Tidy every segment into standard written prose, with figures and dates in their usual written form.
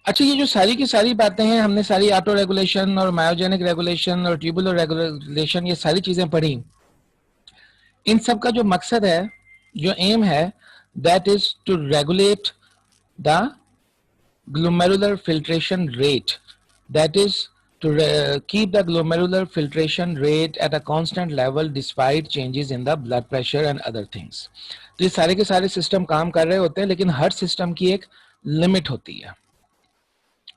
अच्छा, ये जो सारी की सारी बातें हैं, हमने सारी ऑटो रेगुलेशन और मायोजेनिक रेगुलेशन और ट्यूबुलर रेगुलेशन, ये सारी चीजें पढ़ी। इन सब का जो मकसद है, जो एम है, that is to regulate the glomerular filtration rate, that is to keep the glomerular filtration rate at a constant level despite changes in the blood pressure and other things. तो ये सारे के सारे सिस्टम काम कर रहे होते हैं, लेकिन हर सिस्टम की एक लिमिट होती है।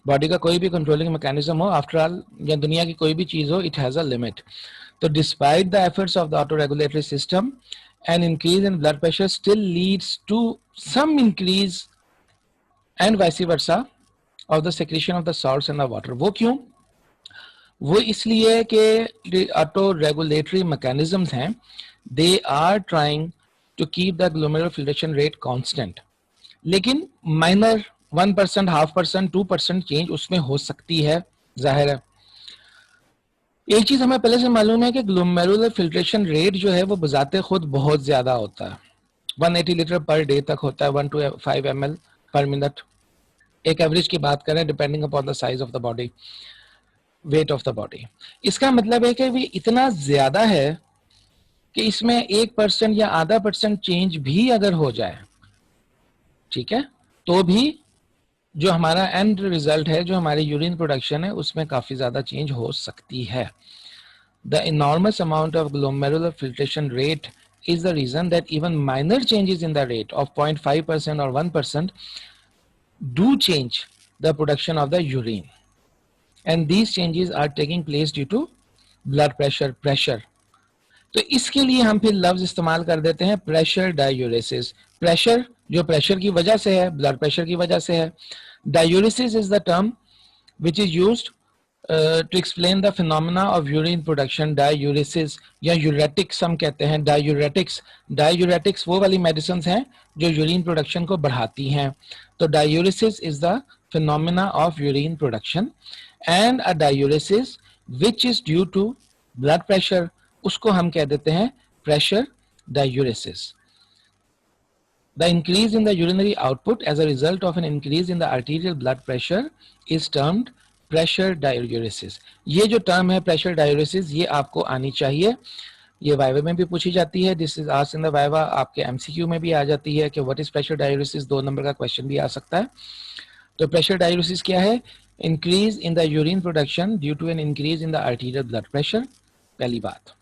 बॉडी का कोई भी कंट्रोलिंग मैकेनिज्म हो, आफ्टर ऑल, या दुनिया की कोई भी चीज हो, इट हैज अ लिमिट। तो despite the efforts of the auto regulatory system, an increase in blood pressure still leads to some increase and vice versa of the secretion of the salts in the water. वो क्यों? वो इसलिए कि auto regulatory mechanisms हैं, they are trying to keep the glomerular filtration rate constant, लेकिन minor 1%, 0.5%, 2% change उसमें हो सकती है, जाहिर है। एक चीज हमें पहले से मालूम है कि ग्लोमेरुलर फिल्ट्रेशन रेट जो है वो बजाते खुद बहुत ज्यादा होता है, 180 लीटर पर डे तक होता है, 1 to 5 ml पर मिनट। एक एवरेज की बात करें, depending upon the size of the body, weight of the body. इसका मतलब है कि ये इतना ज्यादा है कि इसमें 1% या आधा % चेंज भी अगर हो जाए, ठीक है, तो भी जो हमारा एंड रिजल्ट है, जो हमारी यूरिन प्रोडक्शन है, उसमें काफी ज्यादा चेंज हो सकती है। The enormous amount of glomerular filtration rate is the reason that even minor changes in the rate of 0.5% or 1% do change the production of the urine, and these changes are taking place due to blood pressure. तो इसके लिए हम फिर लफ्ज इस्तेमाल कर देते हैं प्रेशर डायूरेसिस। प्रेशर जो प्रेशर की वजह से है, ब्लड प्रेशर की वजह से है। Diuresis is the term which is used to explain the phenomena of urine production. Diuresis या यूरेटिक्स हम कहते हैं, डायूरेटिक्स। डायूरेटिक्स वो वाली मेडिसिन हैं जो यूरिन प्रोडक्शन को बढ़ाती हैं। तो diuresis is the phenomena of urine production, and a diuresis which is due to blood pressure, उसको हम कह देते हैं pressure diuresis. The increase in the urinary output as a result of an increase in the arterial blood pressure is termed pressure diuresis. ये जो term है pressure diuresis, ये आपको आनी चाहिए, ये वाइवा में भी पूछी जाती है। This is asked in the viva, आपके एमसीक्यू में भी आ जाती है कि what is pressure diuresis, 2 number का क्वेश्चन भी आ सकता है। तो प्रेशर डायूरेसिस क्या है? Increase in the urine production due to an increase in the arterial blood pressure, पहली बात।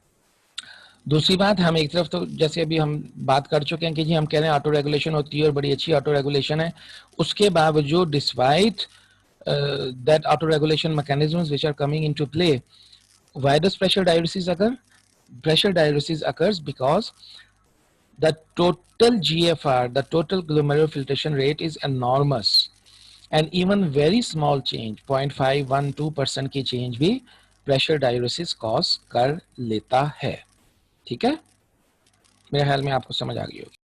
दूसरी बात, हम एक तरफ तो जैसे अभी हम बात कर चुके हैं कि जी हम कह रहे हैं ऑटो रेगुलेशन होती है और बड़ी अच्छी ऑटो रेगुलेशन है, उसके बावजूद despite that auto regulation mechanisms which are coming into play, why does pressure diuresis occur? Pressure diuresis occurs because the total GFR, the total glomerular filtration rate is enormous, and even very small change, 0.5, 1, 2% की change भी pressure diuresis cause कर लेता है। ठीक है, मेरे ख्याल में आपको समझ आ गई होगी।